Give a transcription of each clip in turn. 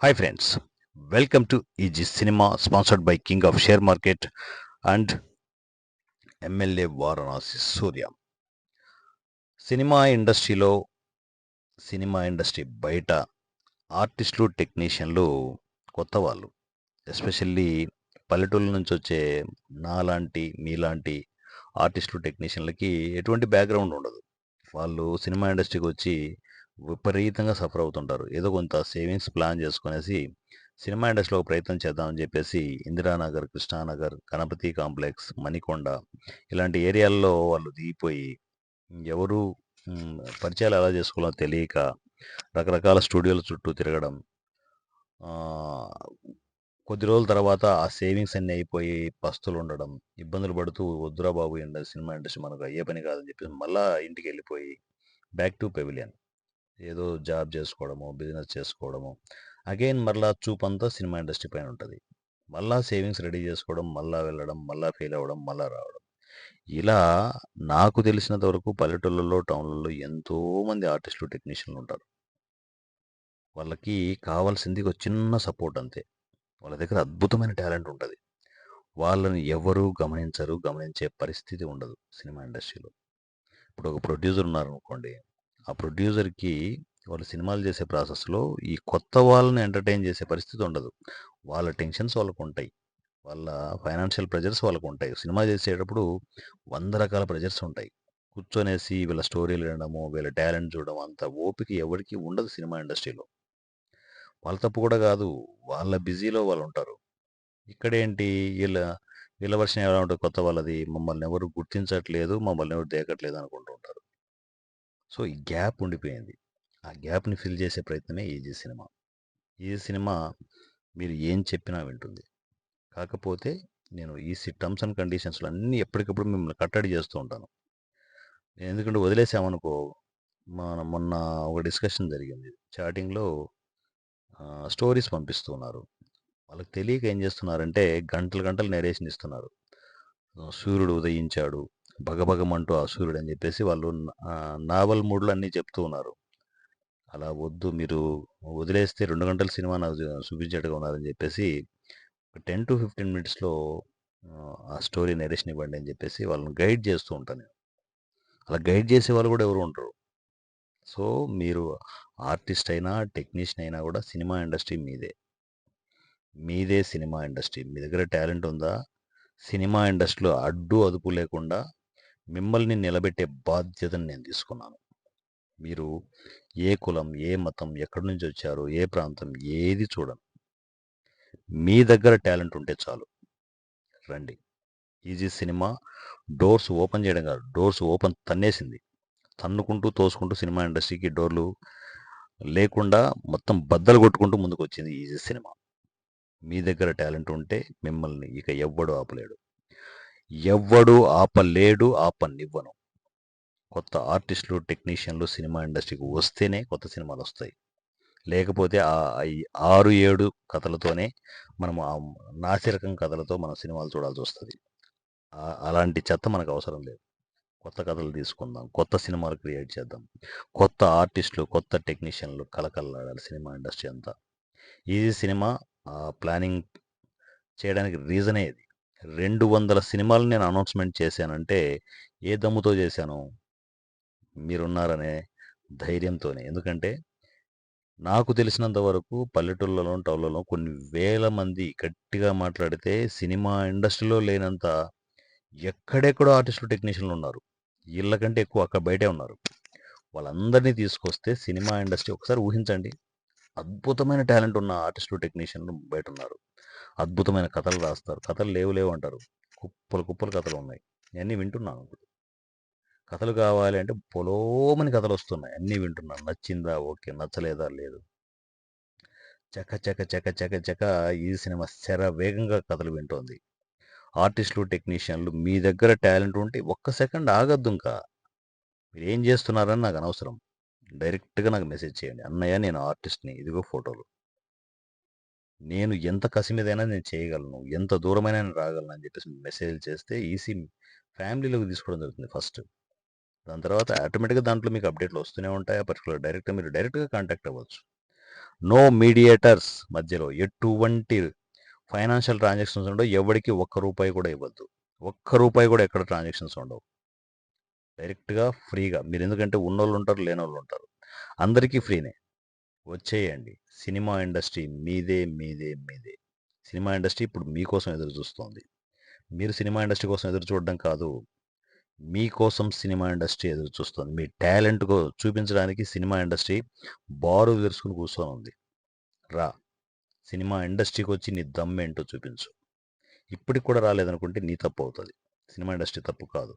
Hi friends, welcome to EG Cinema sponsored by King of Share Market and MLA Varanasi Surya. Cinema ఇండస్ట్రీలో cinema industry బయట ఆర్టిస్టులు టెక్నీషియన్లు కొత్త వాళ్ళు. Especially పల్లెటూళ్ళ నుంచి వచ్చే నాలాంటి మీలాంటి ఆర్టిస్టులు టెక్నీషియన్లకి ఎటువంటి బ్యాక్గ్రౌండ్ ఉండదు. వాళ్ళు సినిమా ఇండస్ట్రీకి వచ్చి విపరీతంగా సఫర్ అవుతుంటారు. ఏదో కొంత సేవింగ్స్ ప్లాన్ చేసుకునేసి సినిమా ఇండస్ట్రీలో ఒక ప్రయత్నం చేద్దామని చెప్పేసి ఇందిరానగర్, కృష్ణానగర్, గణపతి కాంప్లెక్స్, మణికొండ ఇలాంటి ఏరియాల్లో వాళ్ళు దిగిపోయి ఎవరు పరిచయాలు ఎలా చేసుకోవాలో తెలియక రకరకాల స్టూడియోల చుట్టూ తిరగడం. కొద్ది రోజుల తర్వాత ఆ సేవింగ్స్ అన్నీ అయిపోయి పస్తులు ఉండడం, ఇబ్బందులు పడుతూ వద్దురా బాబు సినిమా ఇండస్ట్రీ మనకు అయ్యే పని కాదని చెప్పేసి మళ్ళా ఇంటికి వెళ్ళిపోయి బ్యాక్ టు పెవిలియన్. ఏదో జాబ్ చేసుకోవడము, బిజినెస్ చేసుకోవడము. అగైన్ మరలా చూపంతా సినిమా ఇండస్ట్రీ పైన ఉంటుంది. మళ్ళా సేవింగ్స్ రెడీ చేసుకోవడం, మళ్ళా వెళ్ళడం, మళ్ళా ఫెయిల్ అవ్వడం, మళ్ళా రావడం. ఇలా నాకు తెలిసినంత వరకు పల్లెటూళ్ళలో, టౌన్లలో ఎంతోమంది ఆర్టిస్టులు, టెక్నీషియన్లు ఉంటారు. వాళ్ళకి కావాల్సింది ఒక చిన్న సపోర్ట్ అంతే. వాళ్ళ దగ్గర అద్భుతమైన టాలెంట్ ఉంటుంది. వాళ్ళని ఎవరు గమనించరు, గమనించే పరిస్థితి ఉండదు సినిమా ఇండస్ట్రీలో. ఇప్పుడు ఒక ప్రొడ్యూసర్ ఉన్నారనుకోండి, ఆ ప్రొడ్యూసర్‌కి వాళ్ళు సినిమాలు చేసే ప్రాసెస్‌లో ఈ కొత్త వాళ్ళని ఎంటర్‌టైన్ చేసే పరిస్థితి ఉండదు. వాళ్ళ టెన్షన్స్ వాళ్ళకుంటాయి. వాళ్ళ ఫైనాన్షియల్ ప్రెషర్స్ వాళ్ళకుంటాయి. సినిమా చేసేటప్పుడు 100 రకాల ప్రెషర్స్ ఉంటాయి. కూర్చొనేసి వీళ్ళ స్టోరీలు వినడము, వీళ్ళ టాలెంట్ చూడడం అంత ఓపిక ఎవరికీ ఉండదు సినిమా ఇండస్ట్రీలో. వాళ్ళ తప్పు కూడా కాదు. వాళ్ళ బిజీలో వాళ్ళుంటారు. ఇక్కడేంటి వీళ్ళ వీళ్ళ వర్షన్ ఎలా ఉంటది కొత్త వాళ్ళది, మమ్మల్ని ఎవరు గుర్తించట్లేదు, మమ్మల్ని ఎవరు దేకట్లేదు అనుకుంటూ ఉంటారు. సో, ఈ గ్యాప్ ఉండిపోయింది. ఆ గ్యాప్‌ని ఫిల్ చేసే ప్రయత్నమే ఈజీ సినిమా. ఈజీ సినిమా మీరు ఏం చెప్పినా వింటుంది. కాకపోతే నేను టర్మ్స్ అండ్ కండిషన్స్‌లో అన్నీ ఎప్పటికప్పుడు మిమ్మల్ని కట్టడి చేస్తూ ఉంటాను. ఎందుకంటే వదిలేసామనుకో మొన్న ఒక డిస్కషన్ జరిగింది. చాటింగ్‌లో స్టోరీస్ పంపిస్తూ ఉన్నారు. వాళ్ళకి తెలియక ఏం చేస్తున్నారంటే గంటలు గంటలు నరేషన్ ఇస్తున్నారు. సూర్యుడు ఉదయించాడు. భగభగమంటూ ఆ సూర్యుడు అని చెప్పేసి వాళ్ళు నావల్ మూడ్‌లో అన్నీ చెప్తూ ఉన్నారు. అలా వద్దు మీరు వదిలేస్తే 2 గంటల సినిమా నాకు చూపించేట్టుగా ఉన్నారని చెప్పేసి 10-15 మినిట్స్‌లో ఆ స్టోరీ నరేషన్ ఇవ్వండి అని చెప్పేసి వాళ్ళని గైడ్ చేస్తూ ఉంటాను నేను. అలా గైడ్ చేసేవాళ్ళు కూడా ఎవరు ఉండరు. సో, మీరు ఆర్టిస్ట్ అయినా, టెక్నీషియన్ అయినా కూడా సినిమా ఇండస్ట్రీ మీదే. మీదే సినిమా ఇండస్ట్రీ. మీ దగ్గర టాలెంట్ ఉందా? సినిమా ఇండస్ట్రీలో అడ్డు, అదుపు లేకుండా మిమ్మల్ని నిలబెట్టే బాధ్యతను నేను తీసుకున్నాను. మీరు ఏ కులం, ఏ మతం, ఎక్కడి నుంచొచ్చారు, ఏ ప్రాంతం ఏది చూడను. మీ దగ్గర టాలెంట్ ఉంటే చాలు. రండి. ఈజీ సినిమా డోర్స్ ఓపెన్ చేయడం కాదు. Doors open తన్నేసింది. తన్నుకుంటూ, తోసుకుంటూ సినిమా ఇండస్ట్రీకి డోర్లు లేకుండా మొత్తం బద్దలు కొట్టుకుంటూ ముందుకొచ్చింది ఈజీ సినిమా. మీ దగ్గర టాలెంట్ ఉంటే మిమ్మల్ని ఇక ఎవ్వడు ఆపలేడు. ఎవ్వడు ఆపలేడు, ఆపనివ్వను. కొత్త ఆర్టిస్టులు, టెక్నీషియన్లు సినిమా ఇండస్ట్రీకి వస్తేనే కొత్త సినిమాలొస్తాయి. లేకపోతే ఈ 6, 7 కథలతోనే మనము నాసిరకం కథలతో మనం సినిమాలు చూడాల్సొస్తది. అలాంటి చెత్త మనకవసరం లేదు. కొత్త కథలు తీసుకుందాం. కొత్త సినిమాలు క్రియేట్ చేద్దాం. కొత్త ఆర్టిస్టులు, కొత్త టెక్నీషియన్లు కళకళలాడాలి సినిమా ఇండస్ట్రీ అంతా. ఈ సినిమా ప్లానింగ్ చేయడానికి రీజనే ఇది. 200 సినిమాలు నేను అనౌన్స్‌మెంట్ చేశానంటే ఏ దమ్ముతో చేశాను? మీరున్నారనే ధైర్యంతోనే. ఎందుకంటే నాకు తెలిసినంత వరకు పల్లెటూళ్ళలో, టౌన్‌లలో కొన్ని వేల మంది గట్టిగా మాట్లాడితే సినిమా ఇండస్ట్రీలో లేనంత ఎక్కడెక్కడో ఆర్టిస్టులు, టెక్నీషియన్‌లున్నారు. ఈళ్ళకంటే ఎక్కువ అక్కడ బయటే ఉన్నారు. వాళ్ళందరినీ తీసుకొస్తే సినిమా ఇండస్ట్రీ ఒకసారి ఊహించండి. అద్భుతమైన టాలెంట్ ఉన్న ఆర్టిస్టులు, టెక్నీషియన్‌లు బయటున్నారు. అద్భుతమైన కథలు రాస్తారు. కథలు లేవు లేవు అంటారు. కుప్పలు కుప్పలు కథలున్నాయి. ఇయన్నీ వింటున్నాను. కథలు కావాలి అంటే పొలోమని కథలొస్తున్నాయి. అన్నీ వింటున్నాను. నచ్చిందా? ఓకే. నచ్చలేదా? లేదు. చక చక చక చక చక ఈ సినిమా శరవేగంగా కథలు వింటోంది. ఆర్టిస్టులు, టెక్నీషియన్లు మీ దగ్గర టాలెంట్ ఉంటే ఒక్క సెకండ్ ఆగొద్దింకా. మీరేం జేస్తున్నారని నాకనవసరం. డైరెక్ట్‌గా నాకు మెసేజ్ చేయండి. అన్నయ్య నేను ఆర్టిస్ట్‌ని. ఇదిగో ఫోటోలు. నేను ఎంత కసి మీదైనా నేను చేయగలను. ఎంత దూరమైనా నేను రాగలను అని జెప్పేసి మెసేజ్‌లు చేస్తే ఈసీ ఫ్యామిలీలోకి తీసుకోవడం జరుగుతుంది ఫస్ట్. దాని తర్వాత ఆటోమేటిక్‌గా దాంట్లో మీకు అప్‌డేట్‌లు వస్తూనే ఉంటాయి. ఆ పర్టిక్యులర్ మీరు డైరెక్ట్‌గా కాంటాక్ట్ అవ్వచ్చు. నో మీడియేటర్స్, మధ్యలో ఎటువంటి ఫైనాన్షియల్ ట్రాన్సాక్షన్స్ ఉండవు. ఎవరికి ఒక్క రూపాయి కూడా ఇవ్వద్దు. ఒక్క రూపాయి కూడా ఎక్కడ ట్రాన్సాక్షన్స్ ఉండవు. డైరెక్ట్గా ఫ్రీగా మీరు, ఎందుకంటే ఉన్నోళ్ళు ఉంటారు, లేనోళ్ళు ఉంటారు, అందరికీ ఫ్రీనే. వచ్చేయండి. సినిమా ఇండస్ట్రీ మీదే మీదే మీదే. సినిమా ఇండస్ట్రీ ఇప్పుడు మీకోసం ఎదురు చూస్తోంది. మీరు సినిమా ఇండస్ట్రీ కోసం ఎదురు చూడడం కాదు, మీకోసం సినిమా ఇండస్ట్రీ ఎదురు చూస్తుంది. మీ టాలెంట్ చూపించడానికి సినిమా ఇండస్ట్రీ బారు తెరుచుకుని కూర్చొని ఉంది. రా, సినిమా ఇండస్ట్రీకి వచ్చి నీ దమ్మేంటో చూపించు. ఇప్పటికి కూడా రాలేదనుకుంటే నీ తప్పు అవుతుంది, సినిమా ఇండస్ట్రీ తప్పు కాదు.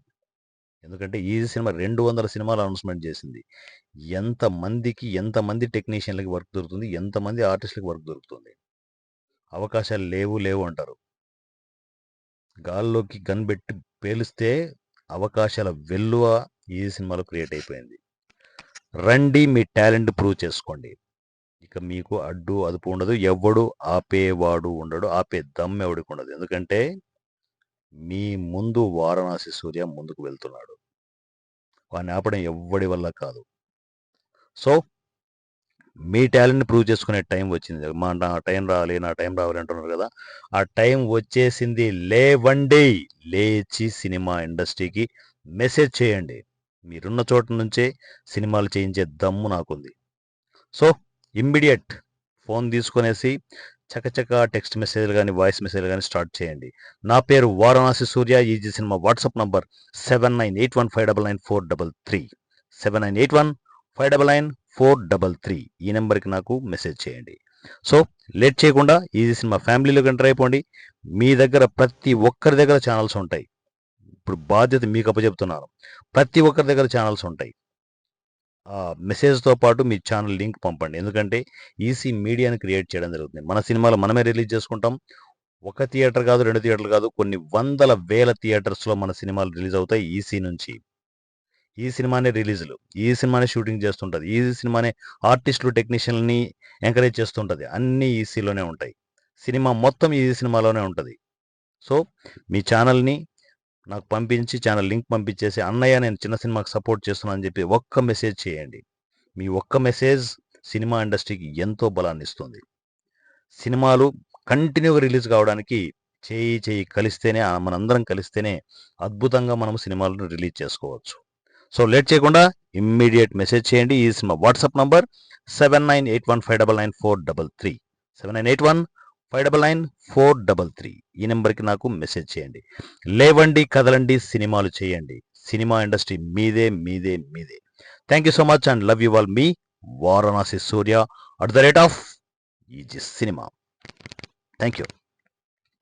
ఎందుకంటే ఈ సినిమా 200 సినిమాలు అనౌన్స్మెంట్ చేసింది. ఎంతమంది టెక్నీషియన్లకి వర్క్ దొరుకుతుంది, ఎంతమంది ఆర్టిస్టులకి వర్క్ దొరుకుతుంది. అవకాశాలు లేవు లేవు అంటారు. గాల్లోకి గన్ పెట్టి పేలిస్తే అవకాశాల వెల్లువ ఈ సినిమాలో క్రియేట్ అయిపోయింది. రండి, మీ టాలెంట్ ప్రూవ్ చేసుకోండి. ఇక మీకు అడ్డు అదుపు ఉండదు, ఎవడు ఆపేవాడు ఉండడు, ఆపే దమ్ ఎవడికి ఉండదు. ఎందుకంటే మీ ముందు వారణాసి సూర్య ముందుకు వెళ్తున్నాడు. వాడిని ఆపడం ఎవ్వడి వల్ల కాదు. సో మీ టాలెంట్ని ప్రూవ్ చేసుకునే టైం వచ్చింది. నా టైం రావాలి, నా టైం రావాలి అంటున్నారు కదా, ఆ టైం వచ్చేసింది. లేవండి, లేచి సినిమా ఇండస్ట్రీకి మెసేజ్ చేయండి. మీరున్న చోట నుంచే సినిమాలు చేయించే దమ్ము నాకుంది. సో ఇమ్మీడియట్ ఫోన్ తీసుకునేసి చకచక టెక్స్ట్ మెసేజ్లు కానీ వాయిస్ మెసేజ్లు కానీ స్టార్ట్ చేయండి. నా పేరు Varanasi Surya. Easy cinema WhatsApp number 7981599433 7981599433. ఈ నెంబర్కి నాకు మెసేజ్ చేయండి. సో లేట్ చేయకుండా ఈజీ సినిమా ఫ్యామిలీలోకి ఎంటర్ అయిపోండి. మీ దగ్గర ప్రతి ఒక్కరి దగ్గర ఛానల్స్ ఉంటాయి. ఇప్పుడు బాధ్యత మీకు అప్పచెప్తున్నాను. ప్రతి ఒక్కరి దగ్గర ఛానల్స్ ఉంటాయి. మెసేజ్తో పాటు మీ ఛానల్ లింక్ పంపండి. ఎందుకంటే ఈసీ మీడియాని క్రియేట్ చేయడం జరుగుతుంది. మన సినిమాలు మనమే రిలీజ్ చేసుకుంటాం. ఒక థియేటర్ కాదు, 2 థియేటర్లు కాదు, కొన్ని వందల వేల థియేటర్స్లో మన సినిమాలు రిలీజ్ అవుతాయి ఈసీ నుంచి. ఈ సినిమానే రిలీజులు, ఈ సినిమానే షూటింగ్ చేస్తుంటుంది, ఈ సినిమానే ఆర్టిస్టులు టెక్నీషియన్ని ఎంకరేజ్ చేస్తుంటుంది. అన్నీ ఈసీలోనే ఉంటాయి. సినిమా మొత్తం ఈ సినిమాలోనే ఉంటుంది. సో మీ ఛానల్ని నాకు పంపించి, ఛానల్ లింక్ పంపించేసి, అన్నయ్య నేను చిన్న సినిమాకి సపోర్ట్ చేస్తున్నాను అని చెప్పి ఒక్క మెసేజ్ చేయండి. మీ ఒక్క మెసేజ్ సినిమా ఇండస్ట్రీకి ఎంతో బలాన్ని ఇస్తుంది. సినిమాలు కంటిన్యూగా రిలీజ్ కావడానికి చేయి కలిస్తేనే, మనందరం కలిస్తేనే అద్భుతంగా మనం సినిమాలను రిలీజ్ చేసుకోవచ్చు. సో లేట్ చేయకుండా ఇమ్మీడియట్ మెసేజ్ చేయండి. ఈ సినిమా వాట్సాప్ నంబర్ 7981599433 7981599433. ఈ నెంబర్కి నాకు మెసేజ్ చేయండి. లేవండి, కదలండి, సినిమాలు చేయండి. సినిమా ఇండస్ట్రీ మీదే మీదే మీదే. Thank you so much and love you all. Me Varanasi Surya @ easy cinema. Thank you.